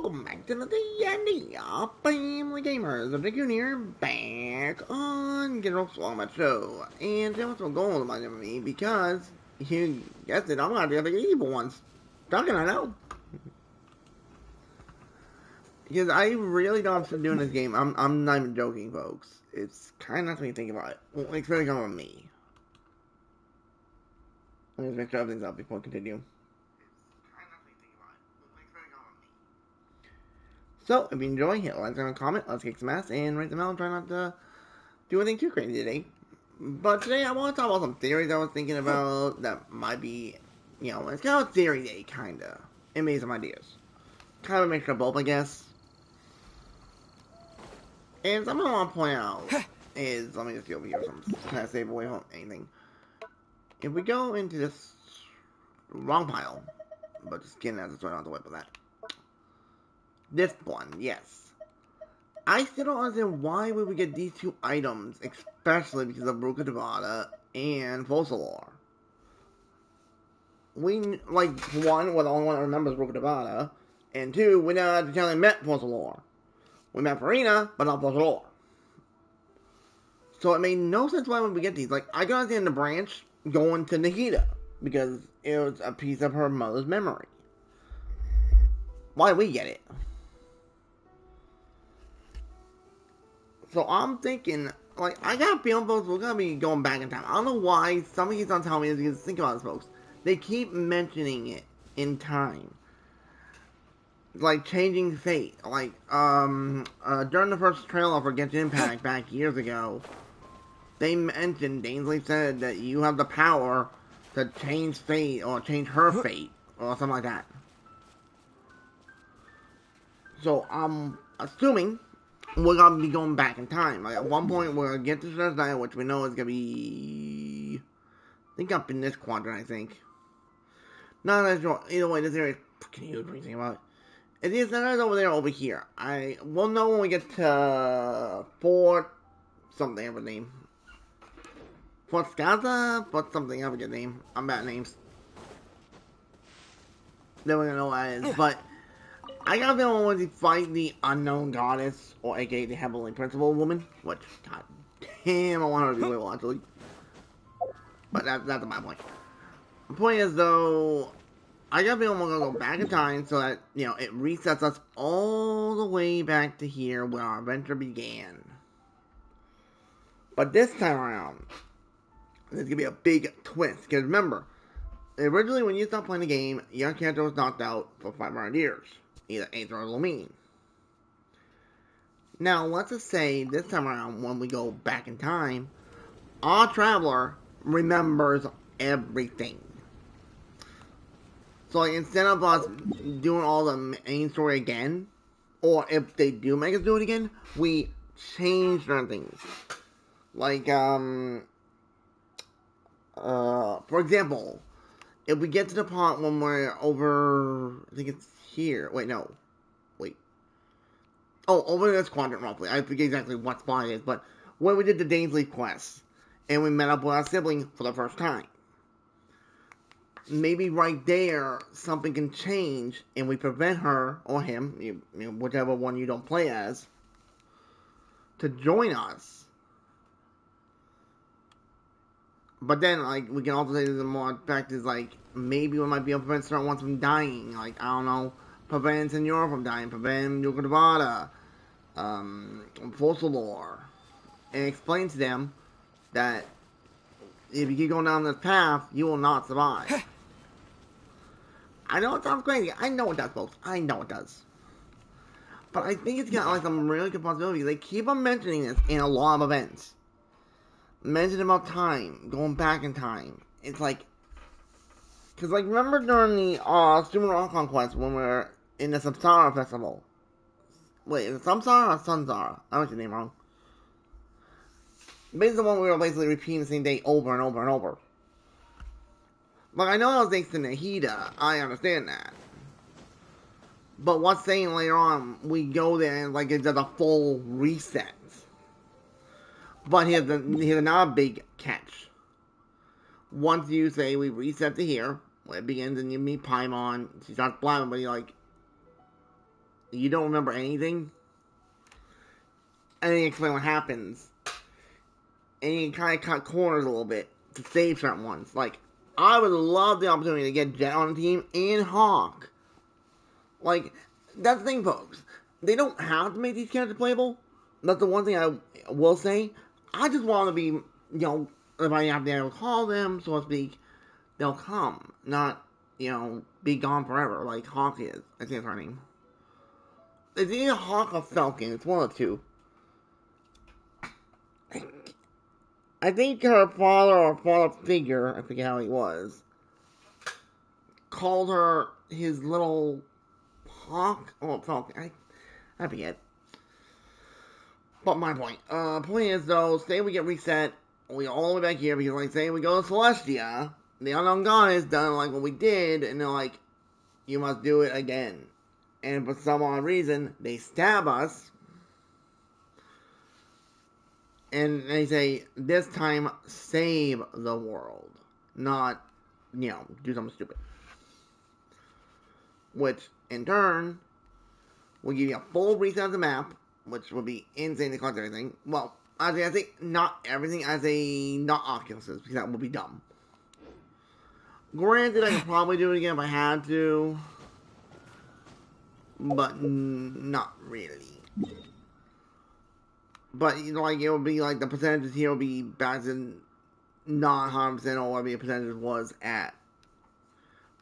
welcome back to the D&D Family Gamers. I'm here back on Get Roll on my show. And today what's going on with me because you guessed it, I'm gonna do the evil ones. Talking, I know. Because I really don't start doing this game. I'm not even joking, folks. It's kind of not me think about it. Well, it's really going on me. Let me just make sure everything's up before I continue. So, if you enjoy, hit like and comment, let's kick some ass, and rate them out, and try not to do anything too crazy today. But today, I want to talk about some theories I was thinking about that might be, it's kind of a theory day, kinda. It made some ideas. Kind of a mixture of both, I guess. And something I want to point out is, let me just get over here, so I'm kind of save away from anything. If we go into this wrong pile, but just kidding, that's just right on the way with that. This one, yes. I still don't understand why we would get these two items, especially because of Ruka Devada and Fossilor. We, like, one, we're the only one that remembers Ruka Devada, and two, we never actually met Fossilor. We met Farina, but not Fossilor. So it made no sense why would we get these. Like, I can understand the branch going to Nikita, because it was a piece of her mother's memory. Why we get it? So I'm thinking, like, I got a feeling, folks, we're going to be going back in time. I don't know why somebody keeps on telling me this, because think about this, folks. They keep mentioning it in time. Like, changing fate. Like, during the first trailer for Genshin Impact back years ago, they mentioned, Ainsley said that you have the power to change fate, or change her fate, or something like that. So, I'm assuming we're gonna be going back in time. Like, at one point, we're gonna get to Thursday, which we know is gonna be, I think, up in this quadrant, I think. Not that sure. Either way, this area is freaking huge when you think about it. It is that over there, over here. We'll know when we get to Fort something, I have a name. Fort Skaza? Fort something, I forget the name. I'm bad at names. Then we're gonna know what it is. But I got a feeling when we fight the unknown goddess, or aka the heavenly principal woman, which, god damn, I want her to be little, actually. But that's my point. The point is, though, I got a feeling we're gonna go back in time so that, it resets us all the way back to here where our adventure began. But this time around, there's gonna be a big twist. Because remember, originally when you stopped playing the game, your character was knocked out for 500 years. Either Aether or Lumine. Now, let's just say this time around, when we go back in time, our traveler remembers everything. So, like, instead of us doing all the main story again, or if they do make us do it again, we change certain things. Like, for example, if we get to the part when we're over, I think it's here. Wait, no. Wait. Oh, over this quadrant, roughly. I forget exactly what spot it is, but when we did the Dainsley quest, and we met up with our sibling for the first time. Maybe right there, something can change, and we prevent her, or him, whichever one you don't play as, to join us. But then, like, we can also say the more fact is, like, maybe we might be able to prevent certain ones from dying. Like, I don't know, prevent Senora from dying, prevent Yuka Devada, Fossilor, and explain to them that if you keep going down this path, you will not survive. I know it sounds crazy. I know it does, folks. I know it does. But I think it's got, like, some really good possibilities. They keep on mentioning this in a lot of events. Mention about time, going back in time. It's like, because, like, remember during the Super Rock Conquest when we were in the Samsara Festival? Wait, is it Samsara or Sunsara? I got your name wrong. Basically, the one we were basically repeating the same day over and over and over. Like, I know that was thanks to Nahida. I understand that. But what's saying later on, we go there and, like, it does a full reset. But here's another big catch. Once you say we reset to here, where it begins and you meet Paimon, she starts blabbing, but you're like, you don't remember anything, and then you explain what happens, and you kind of cut corners a little bit to save certain ones. Like, I would love the opportunity to get Jet on the team and Hawk. Like, that's the thing, folks. They don't have to make these characters playable. That's the one thing I will say. I just want to be, if I have to call them, so to speak, they'll come. Not, be gone forever like Hawk is. I think it's her name. It's either Hawk or Falcon. It's one of the two. I think her father or father figure, I forget how he was, called her his little Hawk or Falcon. I forget. But my point. Point is though, say we get reset, we all the way back here because like say we go to Celestia, the unknown goddess done like what we did, and they're like, you must do it again. And for some odd reason, they stab us. And they say, this time, save the world. Not, do something stupid. Which, in turn, will give you a full reset of the map, which will be insane to collect everything. Well, I think not everything, I say not Oculuses, because that would be dumb. Granted, I could probably do it again if I had to. But not really. But, it would be like the percentages here will be back to not 100% or whatever the percentage was at.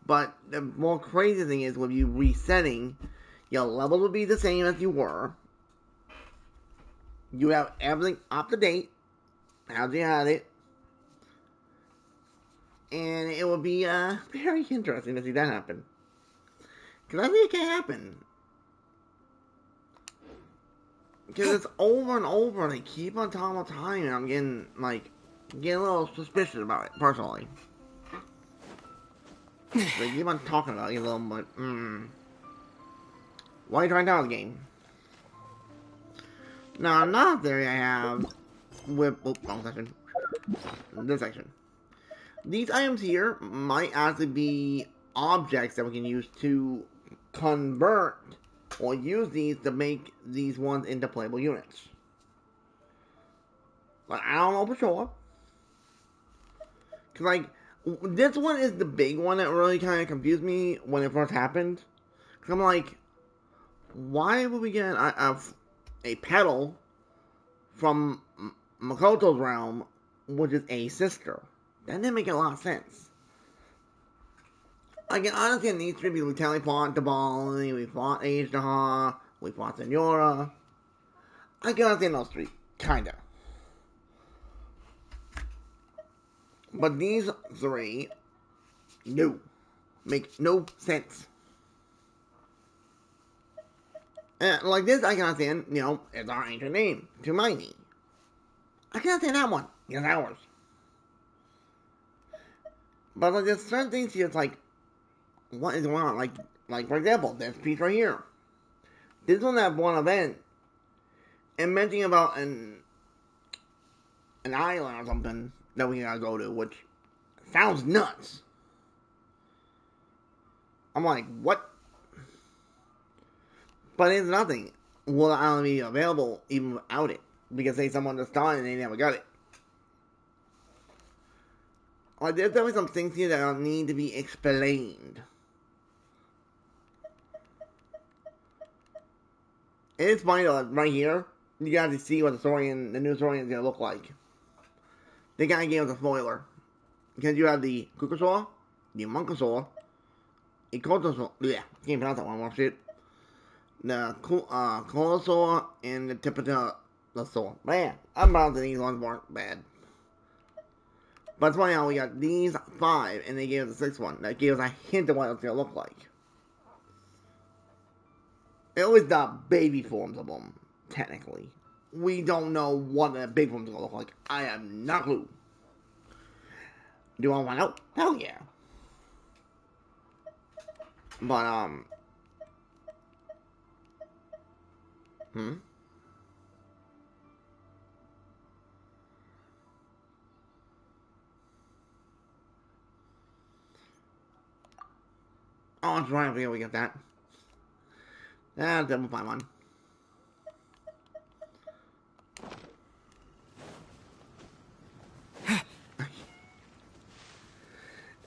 But the more crazy thing is with you resetting, your levels will be the same as you were. You have everything up to date as you had it. And it will be very interesting to see that happen. Because I think it can happen. Because it's over and over and they keep on talking about time and I'm getting a little suspicious about it, personally. They keep on talking about it a little bit. Why are you trying to download the game? Now, another theory I have with... Oh, wrong section. This section. These items here might actually be objects that we can use to convert or use these to make these ones into playable units. Like, I don't know for sure. Because, this one is the big one that really kind of confused me when it first happened. Because I'm like, why would we get a petal from Makoto's realm, which is a sister? That didn't make a lot of sense. I can understand these three people. We fought Dabali, we fought Aishtaha, we fought Senora. I can understand those three, kinda. But these three, no. Make no sense. And like this, I can understand, it's our ancient name, Tumaini. I can understand that one. It's ours. But there's certain things here, it's like, what is going on? Like for example, this piece right here. This one have one event, and mentioning about an island or something that we gotta go to, which sounds nuts. I'm like, what? But it's nothing. Will the island be available even without it? Because say someone just died and they never got it. Like, there's definitely some things here that need to be explained. And it's funny though, right here, you guys can see what the new story is gonna look like. They kinda gave us a spoiler. Because you have the Kukusaur, the Monkosaur, a Kotosaur, yeah, can't pronounce that one, more shit. The Colosaur and the Tipitosaur. Man, I'm pronouncing these ones more bad. But it's funny how we got these 5 and they gave us the 6th one. That gave us a hint of what it's gonna look like. It was the baby forms of them, technically. We don't know what the big forms are gonna look like. I have no clue. Do I want to know? Hell yeah. But, Oh, that's right, I forget we got that. That's a fine one.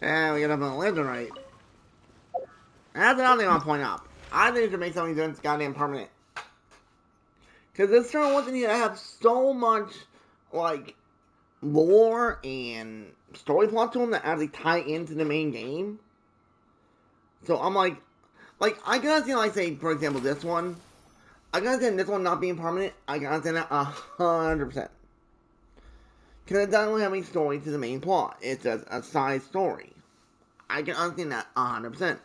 And we got up on the legend right. That's another thing I want to point out. I think you should make something that's goddamn permanent. Because this show wasn't need to have so much, like, lore and story plot to them that actually tie into the main game. So I'm like, I can understand, like, say, for example, this one. I can understand this one not being permanent. I can understand that 100%. Because it doesn't have any story to the main plot. It's just a side story. I can understand that 100%.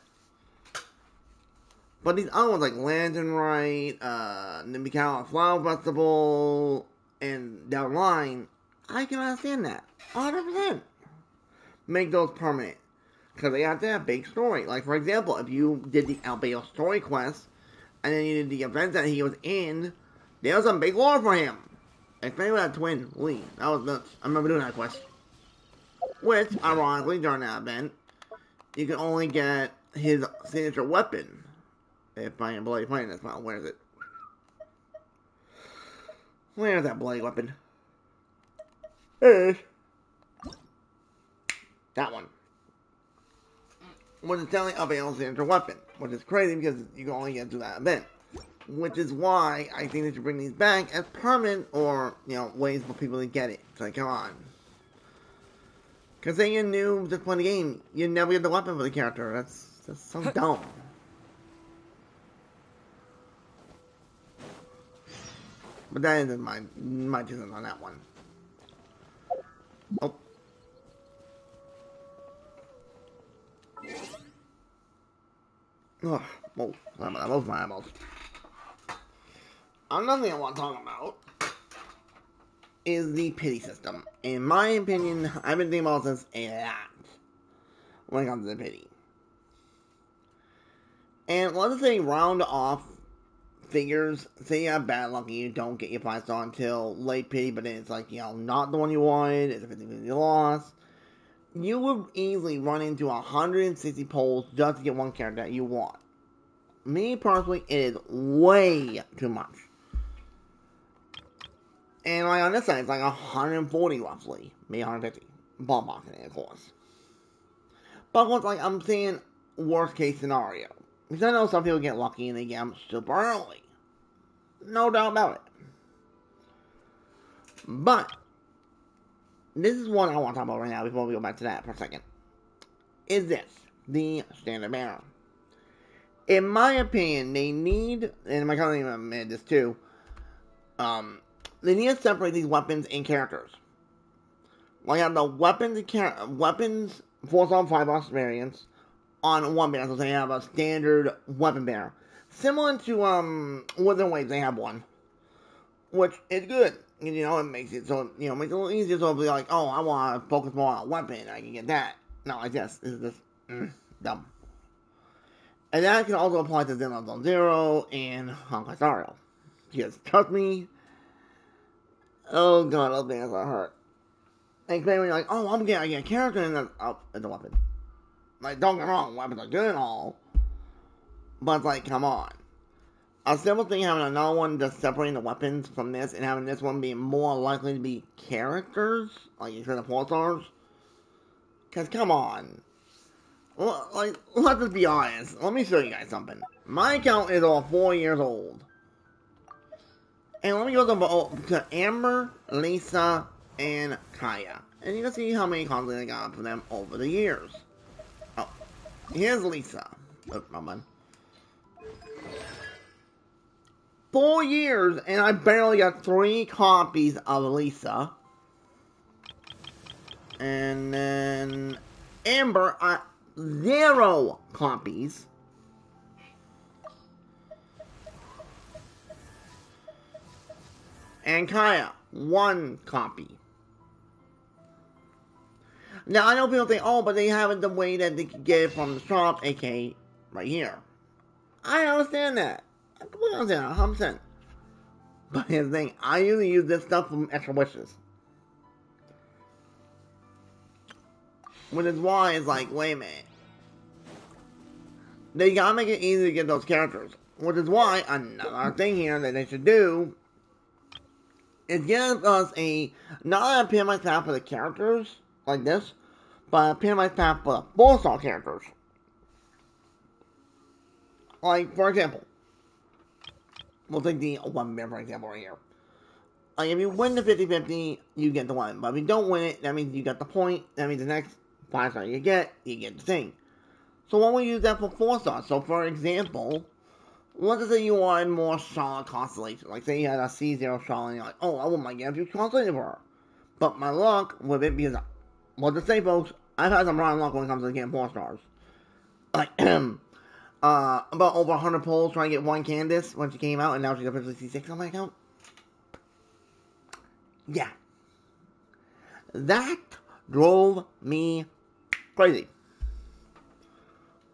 But these other ones, like Lantern Rite, the Mikau Flower Festival, and down the line, I can understand that 100%. Make those permanent. Because they have to have big story. Like, for example, if you did the Albeo story quest, and then you did the events that he was in, there was some big lore for him. Especially with that twin, Lee. That was nuts. I remember doing that quest. Which, ironically, during that event, you can only get his signature weapon. If I am bloody playing this one, where is it? Where's that bloody weapon? There it is. That one. Which is telling Albeo signature weapon. Which is crazy because you can only get to that event. Which is why I think they should bring these back as permanent or, ways for people to get it. It's like, come on. Because saying you're new to play the game, you never get the weapon for the character. That's just so dumb. But that isn't my 2 cents on that one. Oh. Oh, both my eyeballs. Another thing I want to talk about is the pity system. In my opinion, I've been thinking about this a lot when it comes to the pity. And let's say round off figures, say you have bad luck and you don't get your 5-star until late pity, but then it's like, not the one you wanted, it's a 50-50 loss. You would easily run into 160 polls just to get one character that you want. Me, personally, it is way too much. And like on this side, it's like 140 roughly. Maybe 150. Ballparking it, of course. But of course, like, I'm saying worst case scenario. Because I know some people get lucky and they get them super early. No doubt about it. But, this is what I want to talk about right now before we go back to that for a second. Is this the standard bearer? In my opinion, they need, and my company admitted this too, they need to separate these weapons and characters. Like, have the weapons 4-star, 5-star variants on one banner, so they have a standard weapon banner. Similar to, Within Waves, they have one. Which is good. It makes it so, makes it a little easier, so it'll be like, oh, I want to focus more on a weapon, I can get that. Not like this. This is just, dumb. And that can also apply to Zenless Zone Zero and Honkai Star Rail. Because, trust me, oh god, those banners are hurt. And when you're like, oh, I get a character, and then, oh, it's a weapon. Like, don't get me wrong, weapons are good and all. But it's like, come on. A simple thing having another one just separating the weapons from this and having this one being more likely to be characters, like instead of 4-stars. Because, come on. Well, like, let's just be honest. Let me show you guys something. My account is all 4 years old. And let me go to Amber, Lisa, and Kaya. And you can see how many content I got for them over the years. Oh, here's Lisa. Oh, wrong one. 4 years, and I barely got 3 copies of Lisa. And then Amber, 0 copies. And Kaya, 1 copy. Now, I know people think, oh, but they have it the way that they can get it from the shop, aka right here. I understand that. I completely understand that, 100%. But here's the thing, I usually use this stuff from extra wishes. Which is why it's like, wait a minute. They gotta make it easy to get those characters. Which is why another thing here that they should do is give us not a pinpoint path for the characters like this, but a pinpoint path for the 4-star characters. Like, for example, we'll take the 1 bear for example right here. Like, if you win the 50-50, you get the 1. But if you don't win it, that means you got the point. That means the next 5-star you get the thing. So why don't we use that for 4-star? So, for example, let's say you wanted more Charlotte Constellation. Like, say you had a C0 Charlotte, and you're like, oh, I wouldn't mind getting a few Constellation for her. But my luck with it, because, well, to say, folks, I've had some rotten luck when it comes to getting 4-stars. Like, about over 100 polls trying to get 1 Candace when she came out, and now she's officially C6 on my account. Yeah. That drove me crazy.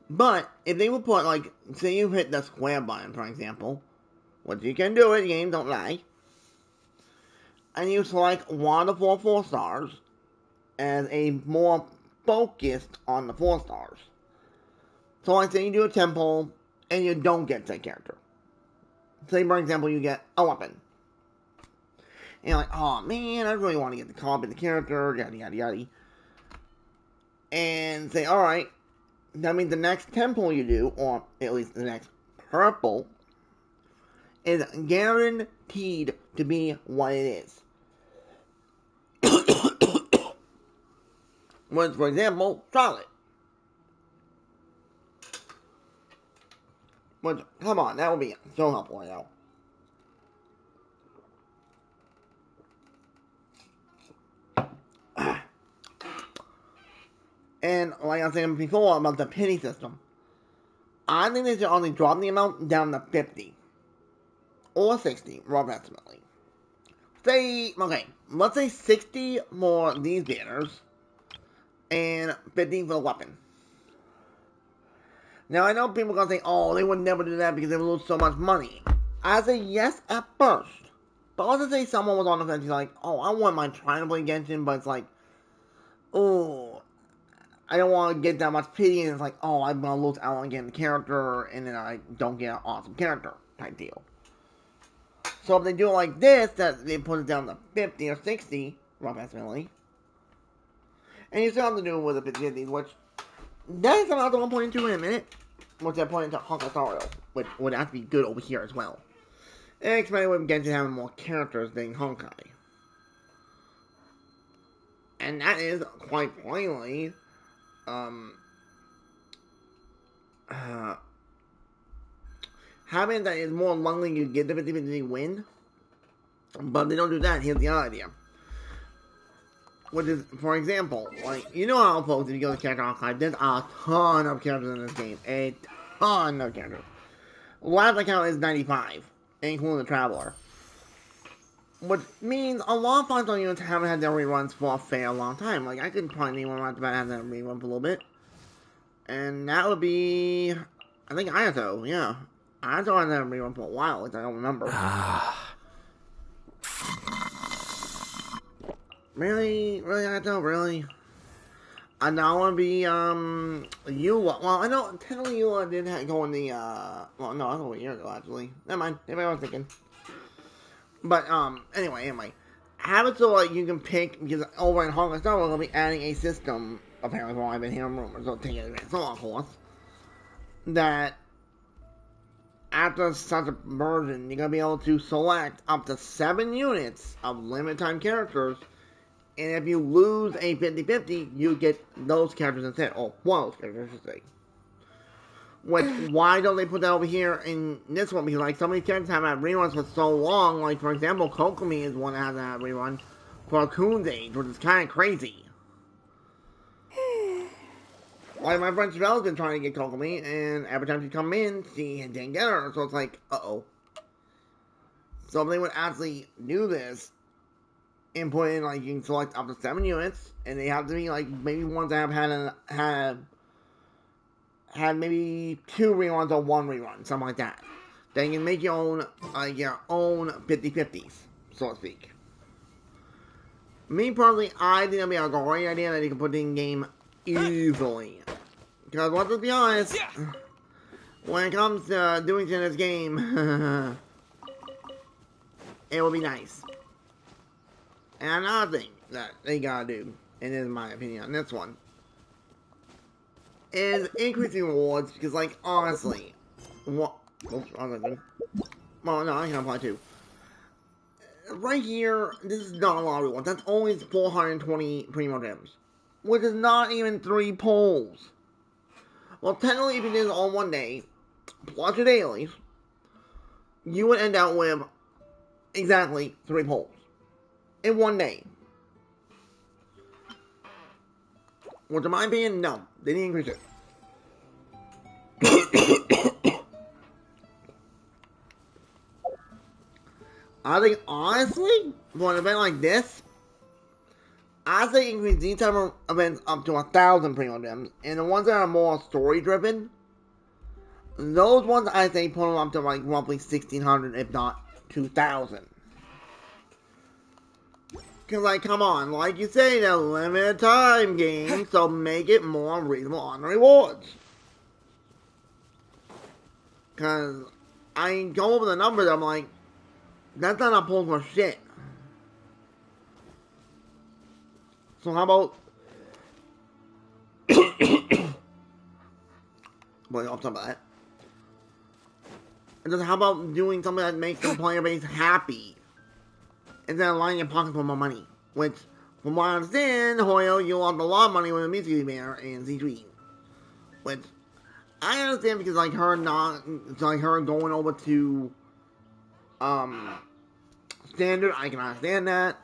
But, if they would put, like, say you hit the square button, for example, which you can do it, game, don't lie, and you select one of the 4 stars as a more focused on the 4 stars. So, like, say you do a temple, and you don't get that character. Say, for example, you get a weapon. And you're like, oh man, I really want to get the competent character, yada yada yada. And say, alright, that means the next temple you do, or at least the next purple, is guaranteed to be what it is. Which, for example, Charlotte. Which, come on, that would be so helpful right now. And like I was saying before about the pity system, I think they should only drop the amount down to 50. Or 60, rough estimately. Say, okay, let's say 60 more these banners, and 50 for the weapon. Now, I know people are going to say, oh, they would never do that because they would lose so much money. I say yes at first. But let's say someone was on the fence, he's like, oh, I wouldn't mind trying to play Genshin, but it's like, oh, I don't want to get that much pity, and it's like, oh, I'm going to lose out on getting the character, and then I don't get an awesome character type deal. So if they do it like this, that they put it down to 50 or 60, rough estimately, and you still have to do it with a 50-50, which, that is about the 1.2 in a minute, which they're putting into Honkai Star Rail, which would have to be good over here as well. And especially with Genshin having more characters than Honkai. And that is, quite plainly, having that is more likely you get the 50-50 win. But they don't do that. Here's the other idea. Which is, for example, like, you know how, folks, if you go to Character Archive, there's a ton of characters in this game. A ton of characters. Last I count is 95, including the Traveler. Which means a lot of 5-star units haven't had their reruns for a fair long time. Like, I could probably name one right about having that rerun for a little bit. And that would be, I think Ayato, yeah. Ayato had that rerun for a while, which I don't remember. Really? Really, Ayato? Really? I now want to be, Eula. Well, I know, technically Eula did go in the, well, no, that was over a year ago, actually. Never mind. Maybe I was thinking. But, anyway. Have it so, like, you can pick, because over in Honkai Star we're going to be adding a system, apparently, from what I've been hearing rumors, so take it advance, so of course, that after such a version, you're going to be able to select up to 7 units of limited time characters, and if you lose a 50-50, you get those characters instead, or one of those characters, I should say. Which, why don't they put that over here in this one? Because, like, some of these characters have had reruns for so long. Like, for example, Kokomi is one that has a rerun for Coon's Age, which is kind of crazy. Like, my friend Chevelle's been trying to get Kokomi, and every time she come in, she didn't get her. So it's like, uh-oh. So if they would actually do this, and put in, like, you can select up to 7 units, and they have to be, like, maybe ones that have had maybe 2 reruns or 1 rerun, something like that. Then you can make your own 50-50s, so to speak. Me personally, I think that'd be a great idea that you can put in game easily. Because let's just be honest, when it comes to doing things in this game, it will be nice. And another thing that they gotta do, and this is my opinion on this one, is increasing rewards, because, like, honestly, what, oops, wrong thing. Well, no, I can apply too. Right here, this is not a lot of rewards, that's only 420 primo gems, which is not even 3 polls. Well, technically, if you did it all one day, plus your dailies, you would end out with exactly 3 polls in one day. Which, in my opinion, no, they didn't increase it. I think, honestly, for an event like this, I say increase these type of events up to 1,000 primo gems, and the ones that are more story driven, those ones I say put them up to like roughly 1,600, if not 2,000. Cause like, come on, like you say, they're limited time game, so make it more reasonable on the rewards. Cause I go over the numbers, I'm like, that's not a pull for shit. So how about well, on top of that, and then how about doing something that makes the player base happy instead of lining your pockets for more money? Which, from what I understand, Hoyo, you lost a lot of money with the music banner in C3. Which I understand because like her going over to standard, I can understand that.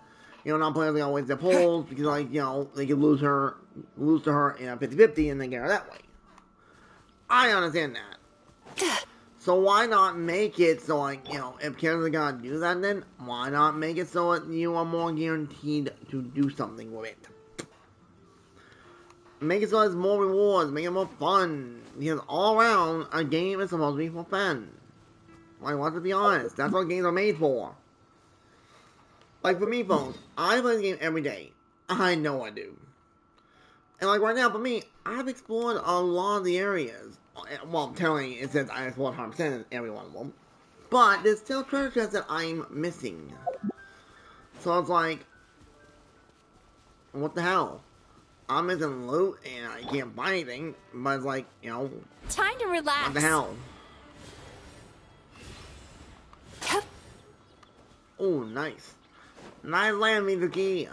You know, not players they always their polls because like, you know, they could lose to her in a 50-50 and then get her that way. I understand that. So why not make it so like, you know, if characters are gonna do that, then why not make it so that you are more guaranteed to do something with it? Make it so there's more rewards, make it more fun. Because all around, a game is supposed to be for fun. Like, let's be honest, that's what games are made for. Like, for me, folks, I play the game every day. I know I do. And, like, right now, for me, I've explored a lot of the areas. Well, telling it says I explored 100% in every one of them. But there's still treasure chests that I'm missing. So it's like, what the hell? I'm missing loot and I can't buy anything. But it's like, you know, time to relax. What the hell? Oh, nice. Nice land me the key.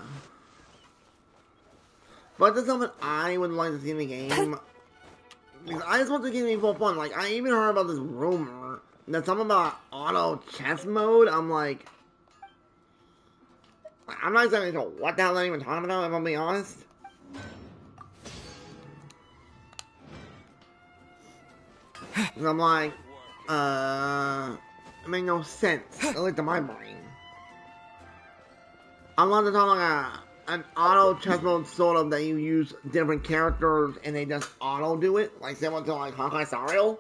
But there's something I would like to see in the game. Because I just want the game to be for fun. Like, I even heard about this rumor that something about auto chess mode. I'm like, I'm not exactly sure what the hell they're even talking about, if I'm being honest. Because I'm like, it made no sense, at least in my brain. I want to talk like an auto chess mode sort of that you use different characters and they just auto do it, like similar to like Honkai Star Rail.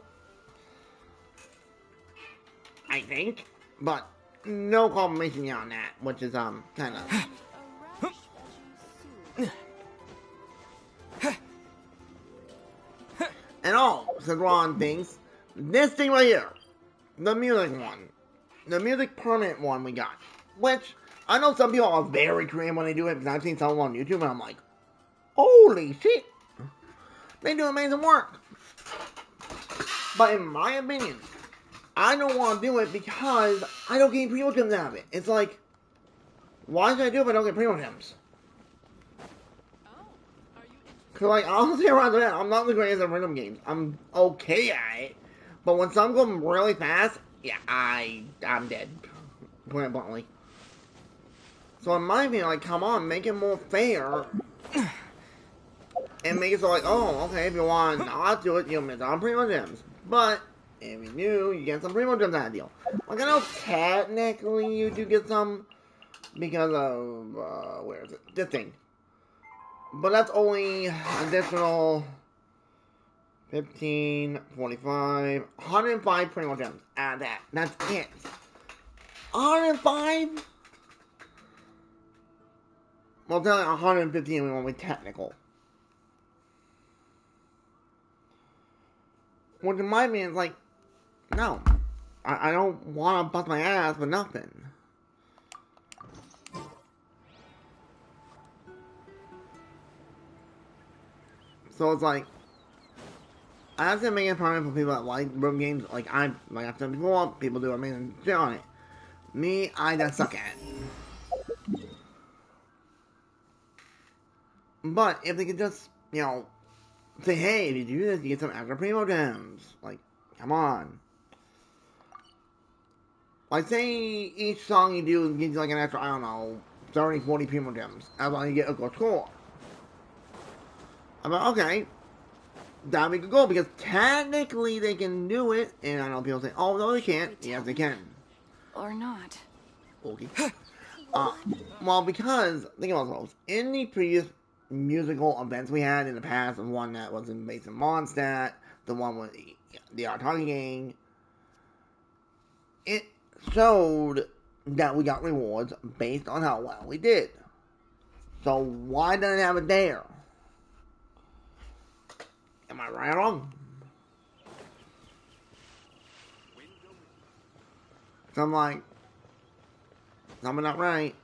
I think, but no confirmation yet on that, which is kind of. And since we're on things, this thing right here, the music one, the music permanent one we got, which I know some people are very creative when they do it because I've seen some on YouTube and I'm like, holy shit, they do amazing work. But in my opinion, I don't want to do it because I don't get primo gems out of it. It's like, why should I do it if I don't get primo gems? Cause like honestly, around that, I'm not the greatest at rhythm games. I'm okay at it, but when some go really fast, yeah, I'm dead. Put it bluntly. So in my opinion, like, come on, make it more fair, and make it so like, oh, okay, if you want to not do it, you'll miss out on primo gems. But if you do, you get some primo gems out of the deal. Like I know technically you do get some because of where is it? This thing. But that's only additional 15, 45, 105 primo gems out of that. That's it. 105? Well, tell you 115 we won't be technical. Which in my opinion is like, no. I don't want to bust my ass for nothing. So it's like, I have to make it problem for people that like rhythm games. Like I've said before, people do amazing shit on it. Me, I just suck at it. But if they could just, you know, say, hey, if you do this, you get some extra primo gems. Like, come on. Like, say each song you do gives you like an extra, I don't know, 30, 40 primo gems. As long as you get a good score. I'm like, okay, that'd be a good goal because technically they can do it. And I know people say, oh, no, they can't. Yes, they can. Or not. Okay. Well, because, think about those. In the previous musical events we had in the past, the one that was based in Mondstadt, the one with the Artagi gang, it showed that we got rewards based on how well we did. So why didn't it have it there? Am I right or wrong? So I'm like, something not right.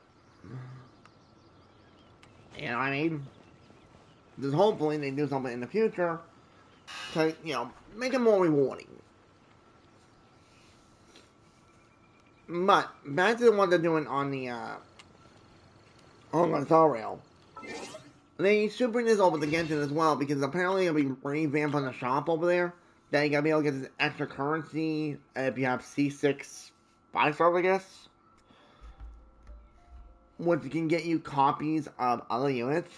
You know what I mean? Just hopefully they do something in the future to, you know, make it more rewarding. But back to what they're doing on the Star Rail. They should bring this over to Genshin as well because apparently it'll be revamping the shop over there. That you gotta be able to get this extra currency if you have C6 5 stars, I guess. Which can get you copies of other units.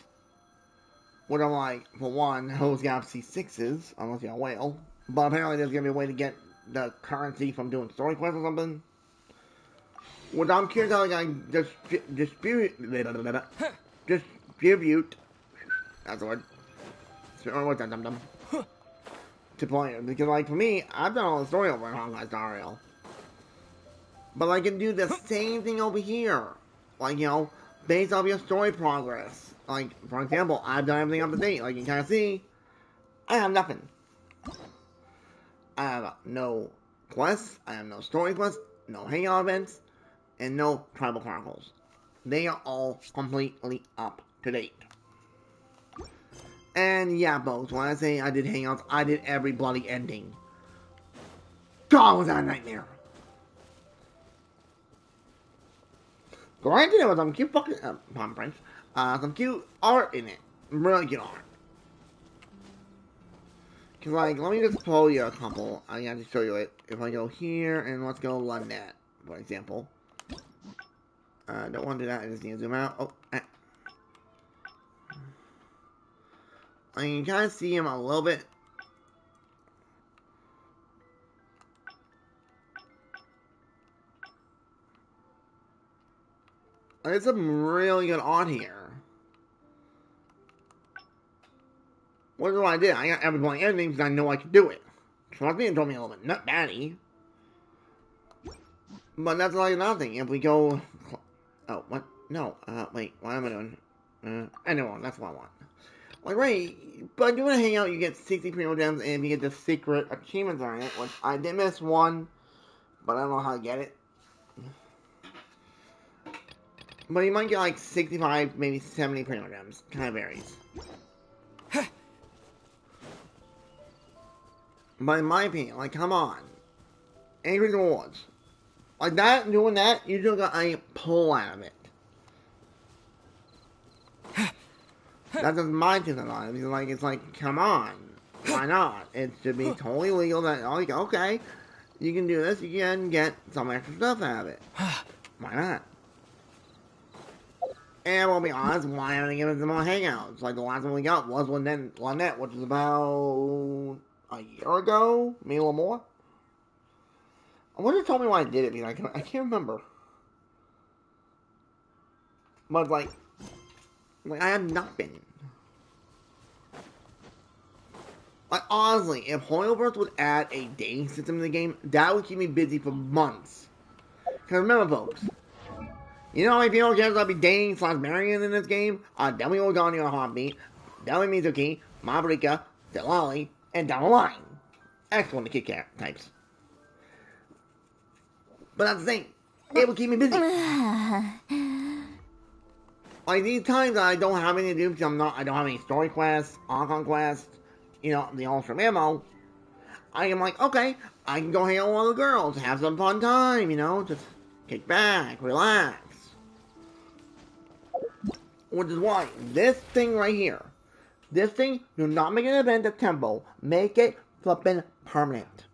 Which I'm like, for one, who's gonna have C6s, unless you're a whale. But apparently there's gonna be a way to get the currency from doing story quests or something. Which I'm curious how they're gonna distribute. That's the word. What's that, dum-dum? To players. Because, like, for me, I've done all the story over in Honkai Star Rail. But I can do the same thing over here. Like, you know, based off your story progress. Like, for example, I've done everything up to date. Like, you can see, I have nothing. I have no quests, I have no story quests, no hangout events, and no tribal chronicles. They are all completely up to date. And yeah, folks, when I say I did hangouts, I did every bloody ending. God, was that a nightmare. Granted, there was some cute fucking, palm prints, some cute art in it. Really cute art. Cause like, let me just pull you a couple. I have to show you it. If I go here, and let's go Lundnet, for example. Don't want to do that, I just need to zoom out. Oh, I mean, you kind of see him a little bit. There's some really good art here. What do I do? I got every blank ending because I know I can do it. Trust me, it told me a little bit nut batty. But that's like nothing. If we go... Oh, what? No, wait, what am I doing? I know, that's what I want. Like, right, but doing a hangout, you get 60 primo gems, and you get the secret achievements on it, which I did miss one, but I don't know how to get it. But you might get like 65, maybe 70 primo gems. Kind of varies. But in my opinion, like, come on. Angry rewards. Like that, doing that, you still got a pull out of it. That's just my two cents on it. It's like, come on. Why not? It should be totally legal that, like, okay, you can do this, you can get some extra stuff out of it. Why not? And we'll be honest, why haven't they given some more hangouts? Like, the last one we got was Lynette, which was about a year ago? Maybe a little more? I wonder if you told me why I did it, because I can't remember. But, like, I have nothing. Like, honestly, if Hoyoverse would add a dating system in the game, that would keep me busy for months. Because remember, folks, you know how many people chance I'll be dating / marrying in this game? Definitely Ogani on a heartbeat, definitely Mizuki, Mabrika, Delali, and down the line. excellent to kid types. But that's the thing, it will keep me busy. Like these times I don't have any to do because I don't have any story quests, on quests, you know, the ultra ammo. I am like, okay, I can go hang out with all the girls, have some fun time, you know, just kick back, relax. Which is why this thing right here, this thing, do not make an event at Temple, make it flippin' permanent.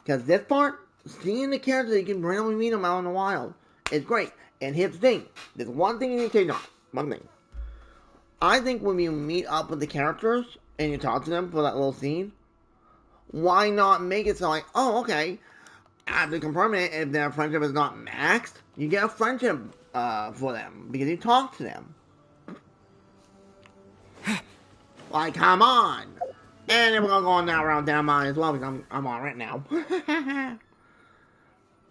Because this part, seeing the characters that you can randomly meet them out in the wild is great. And here's the thing, there's one thing you need to take note, one thing. I think when you meet up with the characters and you talk to them for that little scene, why not make it so like, oh, okay, after confirming it, if their friendship is not maxed, you get a friendship for them because you talk to them. Like, come on! And then we're gonna go on that route down mine as well because I'm on right now.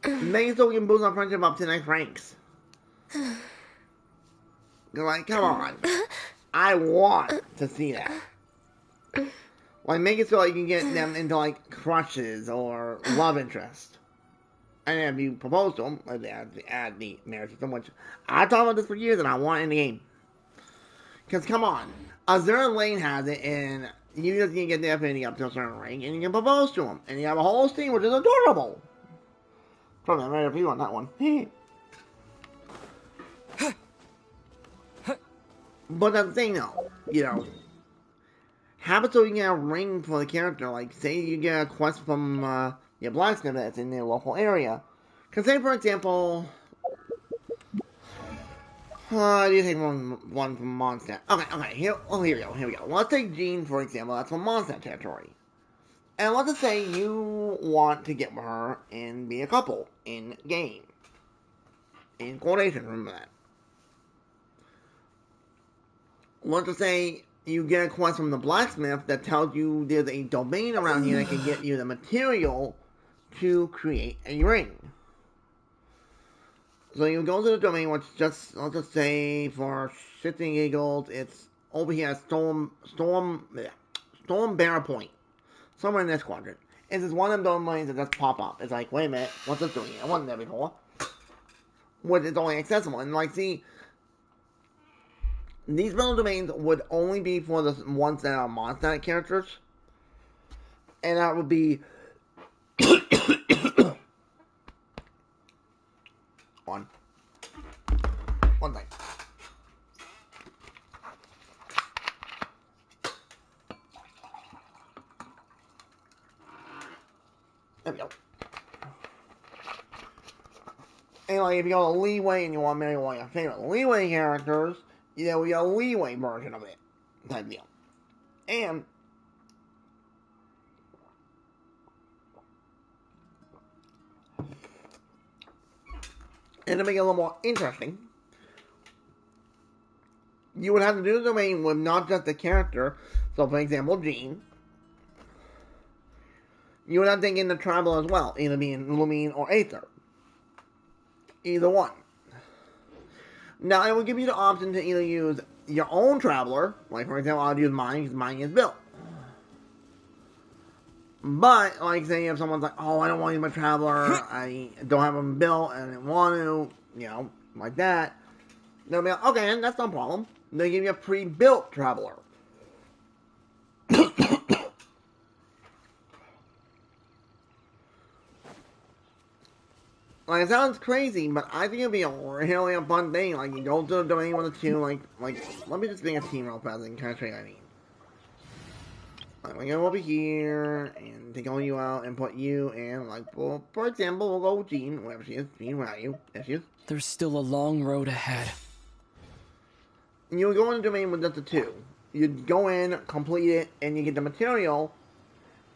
Maybe so we can boost our friendship up to next ranks. Like, come on. I want to see that. Like, make it so like, you can get them into, like, crushes or love interest. And if you propose to them, like, they add the marriage system, which I've talked about this for years and I want it in the game. Because, come on. Azure Lane has it, and you just need to get the affinity up to a certain rank, and you can propose to them. And you have a whole scene, which is adorable. Probably right up you on that one. But that's the thing, though. You know, have it so you can get a ring for the character. Like, say you get a quest from your blacksmith that's in the local area. Because, say, for example, you take one from Mondstadt. Okay, here we go. Let's take Jean, for example. That's from Mondstadt territory. And let's just say you want to get with her and be a couple in game. In quotation, remember that. Let's just say you get a quest from the blacksmith that tells you there's a domain around here that can get you the material to create a ring. So you go to the domain, which let's just say for shits and giggles, it's over here at Storm Bear Point. Somewhere in this quadrant. It's just one of them domains that just pop up. It's like, wait a minute, what's this doing here? I wasn't there before. Which is only accessible. And like, see, these battle domains would only be for the ones that are Mondstadt characters. And that would be one thing. There we go. And like, if you go to Leeway and you want to marry one of your favorite Leeway characters, you know, we got a Leeway version of it. Type deal. And to make it a little more interesting, you would have to do the domain with not just the character. So, for example, Jean. You would have to take in the tribal as well, either being Lumine or Aether. Either one. Now, it will give you the option to either use your own traveler, like for example, I'll use mine because mine is built. But, like, say if someone's like, oh, I don't want to use my traveler, I don't have them built, and I don't want to, you know, like that, they'll be like, okay, that's no problem. They'll give you a pre-built traveler. Like, it sounds crazy, but I think it'd be a really fun thing. Like, you go to the domain with the two, like, let me just make a team real fast and kind of show you what I mean. Like, we go over here, and take all you out, and put you in, like, well, for example, we'll go with Jean, wherever she is. Jean, where are you? There she is. There's still a long road ahead. And you'll go in the domain with just the two. You'd go in, complete it, and you get the material,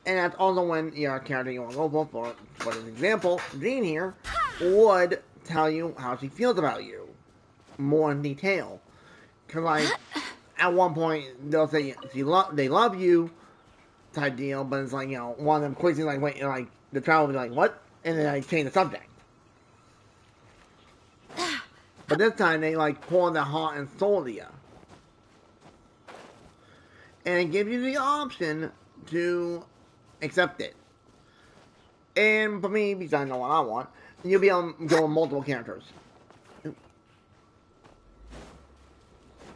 and that's also when your character you want to go for an example, Jean here, would tell you how she feels about you. More in detail. Because, like, at one point, they'll say they love you, type deal, but it's like, you know, one of them quickly, like, wait, like, the child will be like, what? And then I change the subject. But this time, they, like, pour their heart and soul to you. And it gives you the option to accept it. And for me, because I know what I want, you'll be able to go with multiple characters.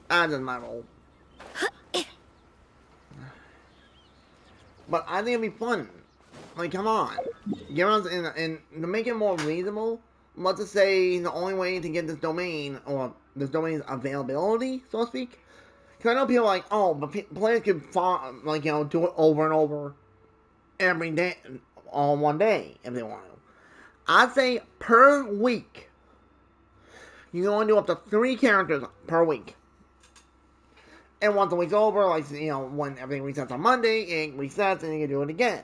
That doesn't matter. But I think it'd be fun. Like, come on. Give us, and to make it more reasonable, let's just say the only way to get this domain, or this domain's availability, so to speak. Because I know people are like, oh, but players can, like, you know, do it over and over every day, all in one day, if they want to. I'd say per week, you can only do up to 3 characters per week. And once the week's over, like, you know, when everything resets on Monday, it resets and you can do it again.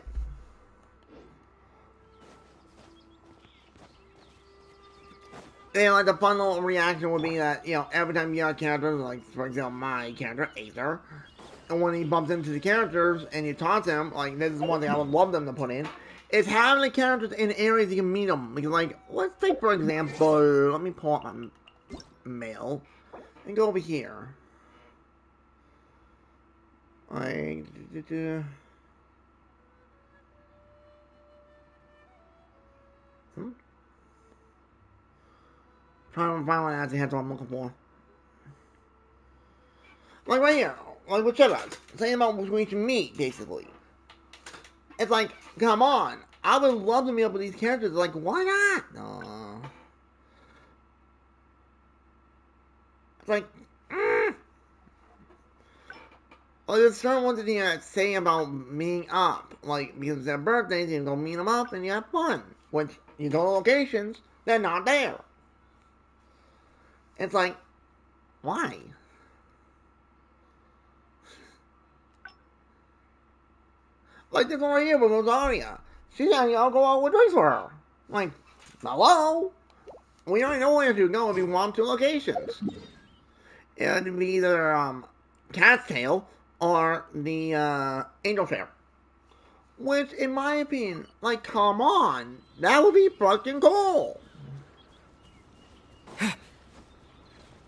And, like, the fun little reaction would be that, you know, every time you have characters, like, for example, my character, Aether, and when he bumps into the characters and you taunt him, like, this is one thing I would love them to put in, is having the characters in areas you can meet them. Because, like, let's take, for example, let me pull up my mail and go over here. Like, trying to find one that has what I'm looking for. Like right here, like with Cheddars, saying about which we can meet, basically. It's like, come on, I would love to meet up with these characters. Like, why not? No. It's like, Like, there's certain ones that you say about meeting up. Like, because it's their birthdays, you go meet them up and you have fun. Which, you go to locations, they're not there. It's like, why? Like this one right here with Rosaria. She's saying I'll go out with drinks for her. Like, hello? We already know where to go if you want to locations. It'd be either Cat's Tail or the Angel Fair. Which, in my opinion, like, come on. That would be fucking cool.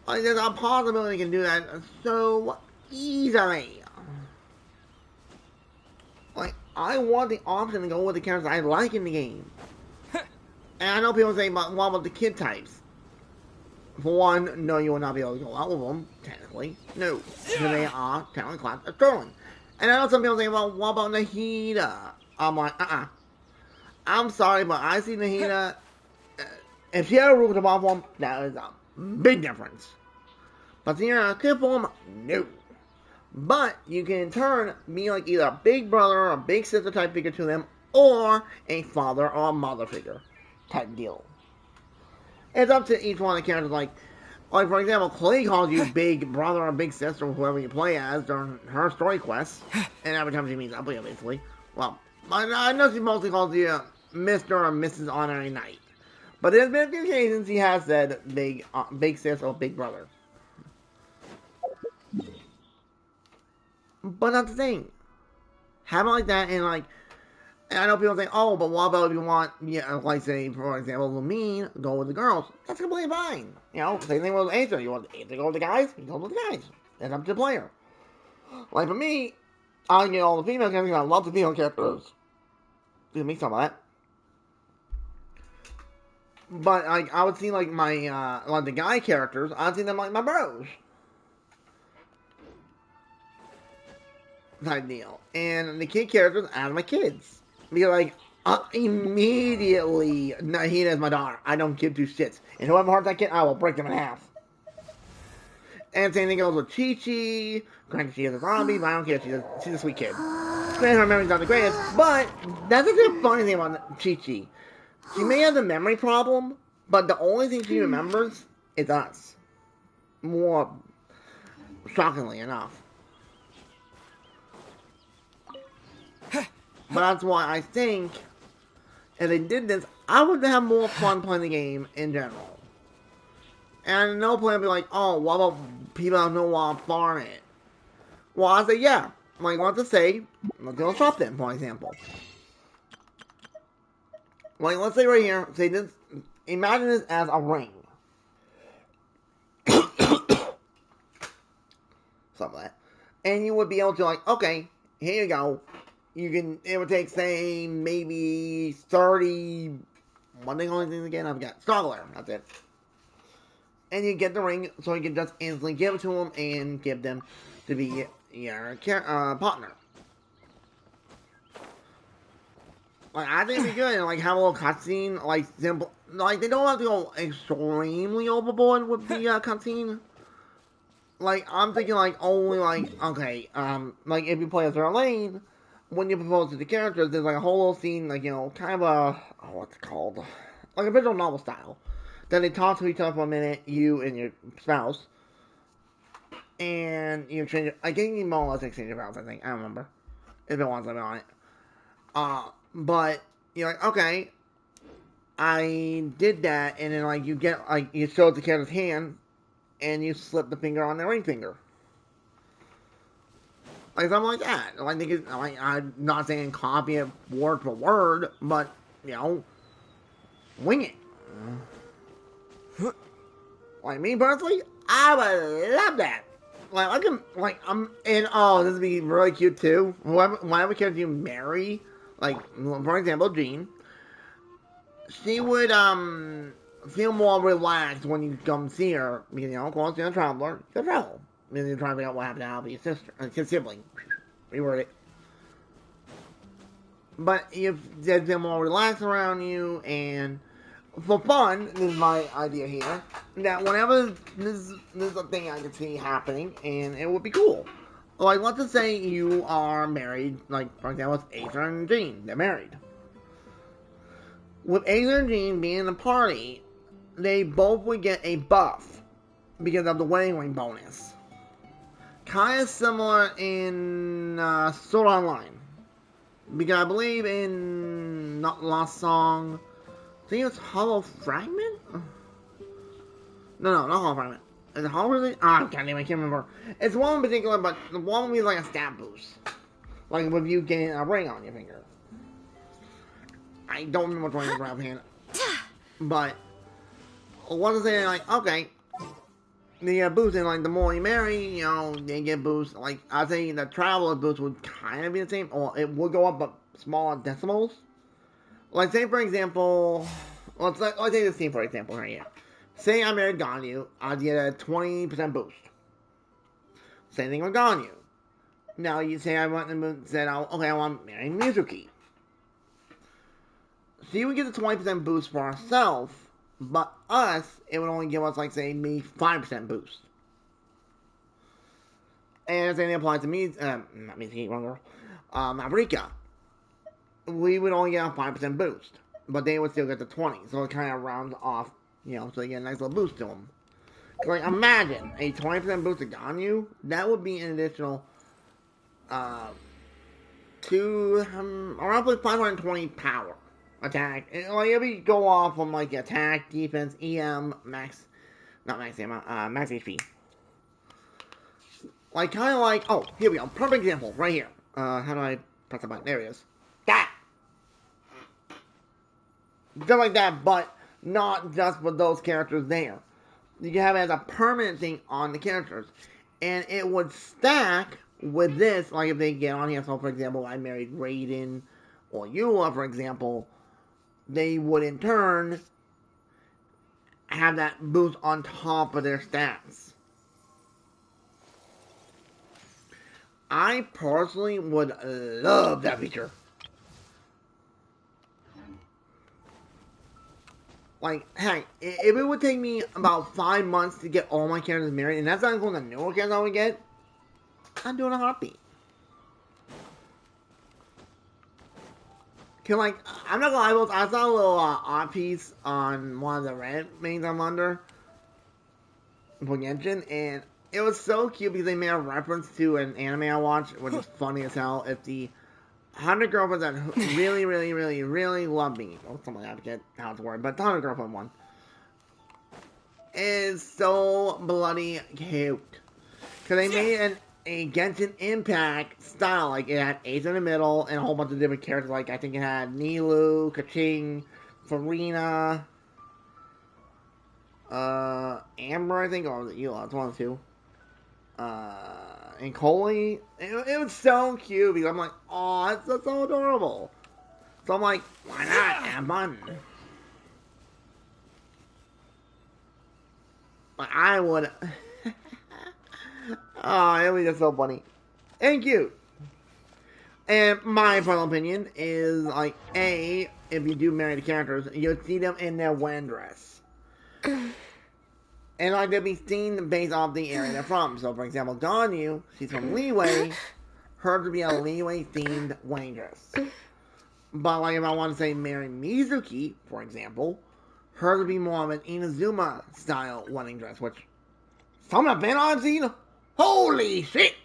Like, there's a possibility you can do that so easily. Like, I want the option to go with the characters I like in the game. And I know people say, but what about the kid types? For one, no, you will not be able to go out with them, technically. No, because they are technically classed as stolen. And I know some people say, well, what about Nahida? I'm like, I'm sorry, but I see Nahida. If she had a roof to bottom form, that is a big difference. But seeing her in a kid form, no. But you can in turn be like either a big brother or a big sister type figure to them, or a father or a mother figure type deal. It's up to each one of the characters. Like for example, Clay calls you big brother or big sister, whoever you play as during her story quests, and every time she meets up with you, basically. Well, I know she mostly calls you Mr. or Mrs. Honorary Knight. But there's been a few occasions he has said big sis or big brother. But that's the thing. Have it like that, and like, and I know people say, oh, but what about if you want, like say, for example, Lumine, go with the girls. That's completely fine. You know, same thing with Aether. You want Aether to go with the guys? You go with the guys. It's up to the player. Like for me, I get all the female characters. I love the female characters. Excuse me, some of that. But like, I would see like my like the guy characters. I'd see them like my bros. Type deal. And the kid characters out of my kids. Because like immediately Nahida is my daughter. I don't give two shits. And whoever hurts that kid, I will break them in half. And same thing goes with Chi-Chi. Granted, she is a zombie, but I don't care. She's a sweet kid. Granted, her memory's not the greatest, but that's the funny thing about Chi-Chi. She may have the memory problem, but the only thing she remembers is us. More shockingly enough. But that's why I think if they did this, I would have more fun playing the game in general. And no player would be like, oh, what about people that know while I'm farming it? Well, I say, yeah. Like, let's say, let's go shop then, for example. Like, let's say right here, say this, imagine this as a ring. Something like that. And you would be able to, like, okay, here you go. it would take, say, maybe 30, one thing only thing again, I forgot, Starler, that's it. And you get the ring, so you can just instantly give it to them and give them to be your partner. Like, I think it'd be good, and, like, have a little cutscene, like, simple, like, they don't have to go extremely overboard with the cutscene. Like, I'm thinking, like, only, like, okay, like, if you play as Lane, when you propose to the characters, there's, like, a whole little scene, like, you know, kind of a, what's it called? Like a visual novel style. Then they talk to each other for a minute, you and your spouse, and you change it. I think you more or less exchange your vows, I think. I don't remember. If it wants, I'll be on it. But you're like, okay, I did that, and then like you get like you show the character's hand, and you slip the finger on their ring finger, like something like that. I think it's like I'm not saying copy it word for word, but you know, wing it. Like me personally, I would love that. Like I can, like and oh, this would be really cute too. Whatever character you marry, like for example, Jean. She would feel more relaxed when you come see her because of course you're a traveler. You're a travel. And you're trying to figure out what happened to Albie, his sister, his sibling. Reword it. But you feel more relaxed around you, and for fun, this is my idea here. That whenever this is a thing I can see happening, and it would be cool. Like let's just say you are married, like for example, it's Aether and Jean. They're married. With Aether and Jean being in the party, they both would get a buff because of the wedding ring bonus. Kind of similar in Sword Online. Because I believe in not Lost Song, I think it's Hollow Fragment? No, not Hollow Fragment. Is it Hollow Fragment? Ah, goddamn, I can't remember. It's one in particular, but the one would be like a stat boost. Like with you getting a ring on your finger. I don't remember which one is right offhand. But what is it like? Okay, they get boosts, and like the more you marry, they get boosts. Like I think the traveler boost would kind of be the same, or it would go up, but smaller decimals. Like say for example, let's take this scene for example right here. Say I married Ganyu, I'd get a 20% boost. Same thing with Ganyu. Now you say I want to said okay, I want to marry Mizuki. So you would get the 20% boost for ourselves. But us, it would only give us, like, say, maybe 5% boost. And the same thing applies to me, not me, wrong girl, Avrika. We would only get a 5% boost. But they would still get the 20. So it kind of rounds off, so they get a nice little boost to them. Like, imagine a 20% boost to Ganyu. That would be an additional, around 520 power. Attack. Like, if we go off on, like, attack, defense, EM, max, not max EM, max HP. Like, kind of like, oh, here we go. Perfect example, right here. How do I press the button? There it is. That! Just like that, but not just with those characters there. You can have it as a permanent thing on the characters. And it would stack with this, like, if they get on here. So, for example, I married Raiden or Eula, for example. They would in turn have that boost on top of their stats. I personally would love that feature. Like, heck, if it would take me about 5 months to get all my characters married, and that's not including the newer characters I would get, I'm doing a heartbeat. Cause like, I'm not gonna lie, I saw a little art piece on one of the Reddit mains I'm under for Genshin, and it was so cute because they made a reference to an anime I watched, which is funny as hell. It's the 100 Girlfriends that really, really, really, really love me. Or something like that, I forget how it's worded, but the 100 Girlfriend one is so bloody cute. Cause they made a Genshin Impact style. Like, it had Ace in the middle and a whole bunch of different characters. Like, I think it had Nilu, Kaching, Farina, Amber, I think, or was it Eula? It's one of the two. And Coley, it was so cute because I'm like, oh, that's so adorable. So I'm like, why not have fun? But I would. Oh, it was just so funny and cute. And my final opinion is like, A, if you do marry the characters, you'll see them in their wedding dress. And like they'll be seen based off the area they're from. So for example, Ganyu, she's from Leeway, her to be a Leeway themed wedding dress. But like if I want to say marry Mizuki, for example, her to be more of an Inazuma style wedding dress, which some have been on seen. Holy shit!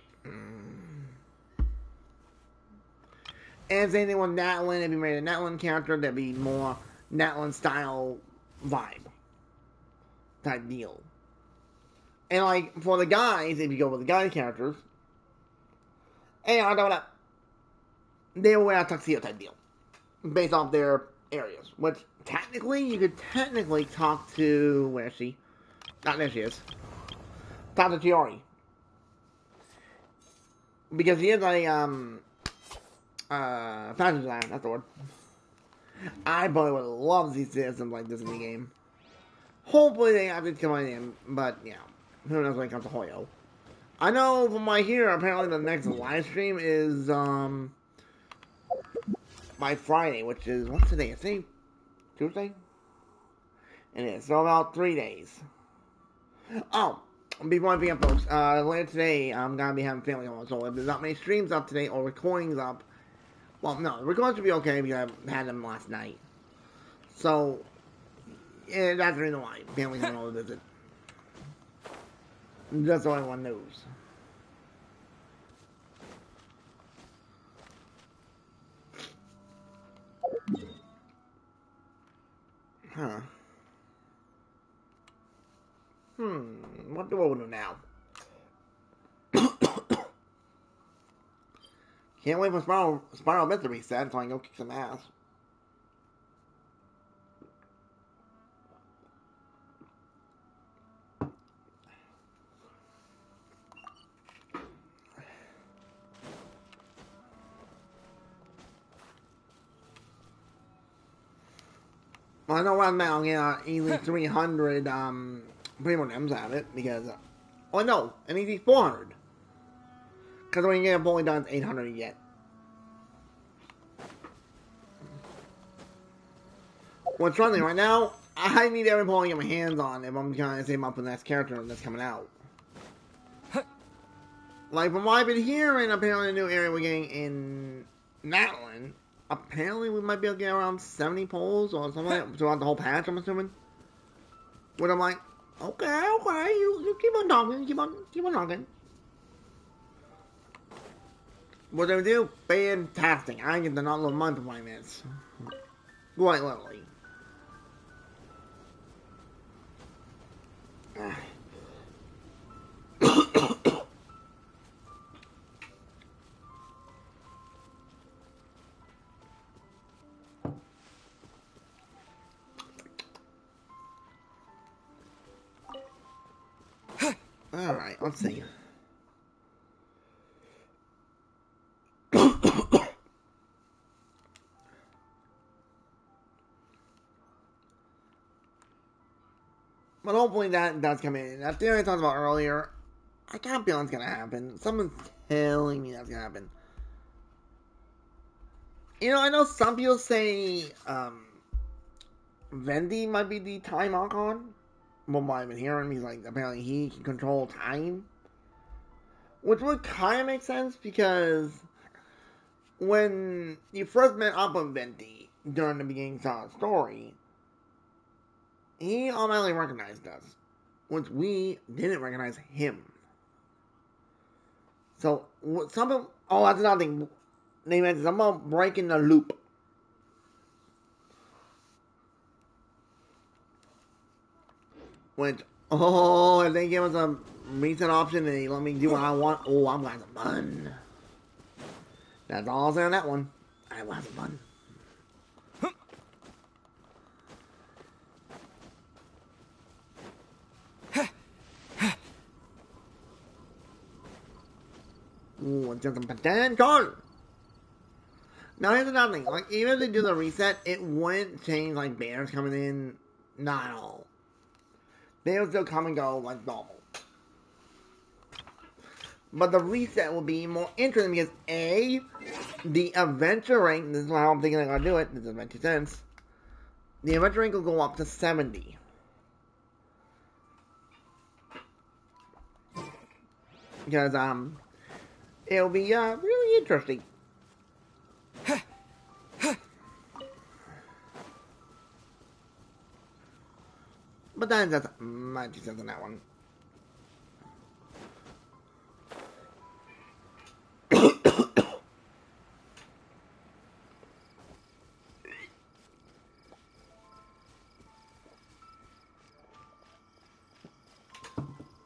And same thing with Natlin. If you made a Natlin character, that'd be more Natlin style vibe type deal. And like for the guys, if you go with the guy characters, and I don't know, they will wear a tuxedo type deal based off their areas. Which technically, you could technically talk to where is she? Not there she is. Talk to Chiori because he is a fashion designer. That's the word. I probably would love to see something like this in the game. Hopefully they have to come on in, but yeah, who knows when it comes to Hoyo. I know from what I hear, apparently the next live stream is by Friday, which is what's today? I think Tuesday. It is so about 3 days. Oh, before I begin, folks, later today I'm gonna be having family on, so if there's not many streams up today or recordings up, well, no, the recordings should be okay because I had them last night. So yeah, that's the reason why family's going to visit. That's all everyone knows. Huh. What do I do now? Can't wait for Spiral Bit to reset so I can go kick some ass. Well, I know right now, easily 300 Primo Gems out of it because, oh no, an easy 400. Because when you get a bowling done, it's 800 you get. What's running right now, I need every bowling to get my hands on if I'm trying to save up for the next character that's coming out. Like, from what I've been hearing, apparently the new area we're getting in Natlin, apparently we might be able to get around 70 polls or something like that throughout the whole patch, I'm assuming. When I'm like, okay, you keep on talking, keep on talking. What they do? Fantastic. I get the not little month for 5 minutes. Quite literally. Alright, let's see. But hopefully that does come in. That theory I talked about earlier, I got a feeling it's gonna happen. Someone's telling me that's gonna happen. You know, I know some people say Vendi might be the time Archon. From what I've been hearing, he's like, apparently he can control time. Which would kind of make sense because when you first met up with Venti during the beginning of the story, he automatically recognized us, which we didn't recognize him. So, something, oh, that's another thing. They mentioned something about breaking the loop. Which, oh, if they give us a reset option and they let me do what I want, oh, I'm going to have fun. That's all I'll say on that one. I will have some fun. Ooh, just a potential. Now here's another thing. Like, even if they do the reset, it wouldn't change, like, banners coming in. Not at all. They will still come and go like normal. But the reset will be more interesting because A, the adventure rank, this is how I'm thinking I'm going to do it, this doesn't make any sense. The adventure rank will go up to 70. Because, it'll be, really interesting. But that's just my 2 cents on that one.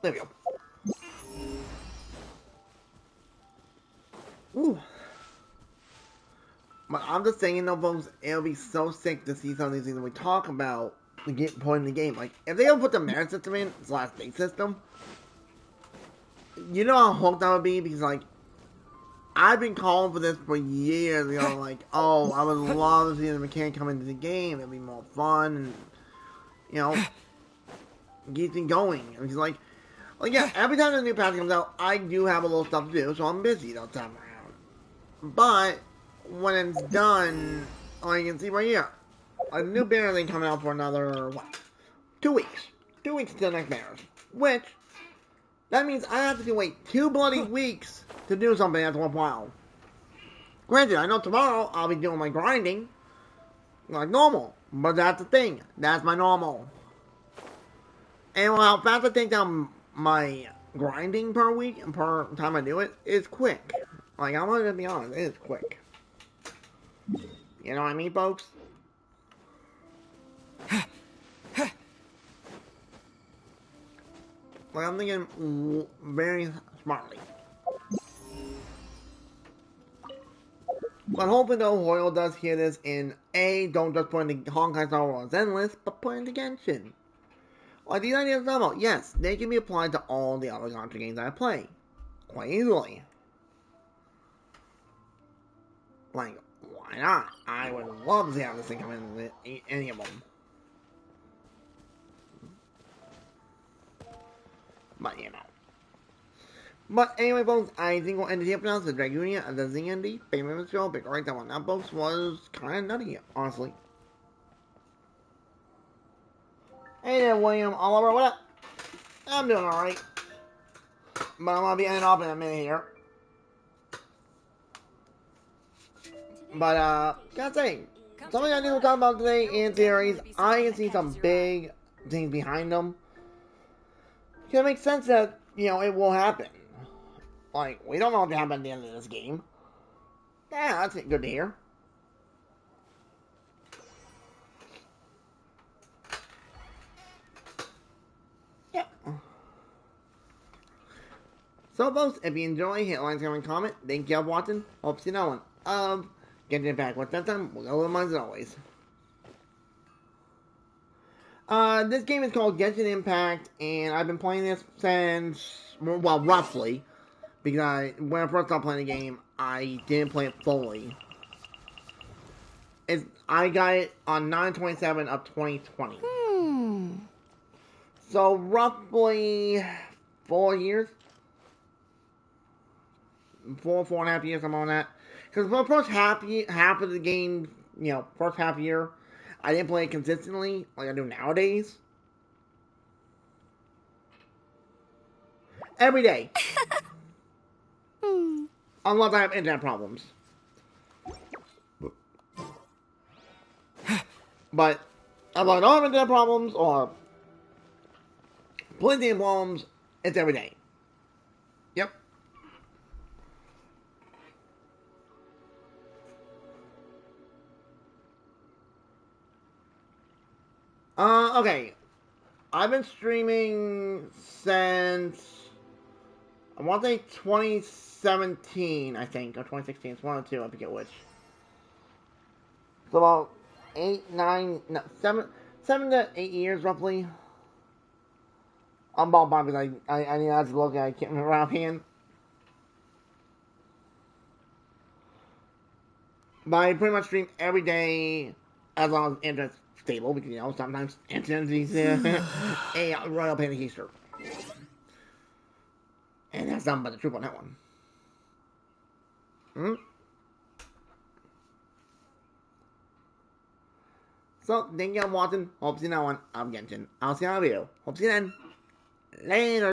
There we go. Ooh. But I'm just saying, though, folks, it'll be so sick to see some of these things that we talk about to get point in the game. Like, if they don't put the merit system in, / state system, you know how hooked I would be? Because, like, I've been calling for this for years, you know, like, oh, I would love to see the mechanic come into the game, it'd be more fun, and, you know, get things going. It's like, yeah, every time a new patch comes out, I do have a little stuff to do, so I'm busy that time around. But, when it's done, like you can see right here, a new banner thing coming out for another, what, 2 weeks. 2 weeks till the next banner. Which, that means I have to wait 2 bloody weeks to do something that's worthwhile. Granted, I know tomorrow I'll be doing my grinding like normal, but that's the thing. That's my normal. And how fast I take down my grinding per week and per time I do it is quick. Like, I'm gonna be honest, it is quick. You know what I mean, folks? Like, I'm thinking very smartly. But hopefully, though, Hoyle does hear this and A, don't just put in the Honkai Star Wars Endless, but put in the Genshin. Like, these ideas I'm about, yes, they can be applied to all the other Contra games I play. Quite easily. Like, why not? I would love to have this thing come in with any of them. But, you know. But anyway, folks, I think we'll end it here for now. So, Dragunia of the ZND, famous show, big right that one. That, folks, was kind of nutty, honestly. Hey there, William Oliver, what up? I'm doing alright. But I'm gonna be ending off in a minute here. But, gotta say, something I need to talk about today in series, I can see some big things behind them. It makes sense that, you know, it will happen. Like, we don't know what happened at the end of this game. Yeah, that's good to hear. Yeah. So, folks, if you enjoy, hit like, comment, comment. Thank you for watching. Hope to see no one. Getting it back with that time. We'll go with mine as always. This game is called Genshin Impact, and I've been playing this since, well, roughly. Because when I first started playing the game, I didn't play it fully. I got it on 9/27 of 2020. So roughly 4 years. 4.5 years, I'm on that. Because for the first half of the game, you know, first half year, I didn't play it consistently like I do nowadays. Every day. Unless I have internet problems. But if I don't have internet problems or plenty of problems, it's every day. Yep. Okay. I've been streaming since, I want to say 2017, I think, or 2016. It's one or two, I forget which. So about 7 to 8 years, roughly. I'm ballpark because I need to look at it. I can't remember offhand. But I pretty much stream every day as long as internet's stable, because, you know, sometimes internet is a royal pain in the keister. And that's nothing but the truth on that one. Hmm? So, thank you for watching. Hope to see you now on Genshin. I'll see you on the video. Hope to see you then. Later.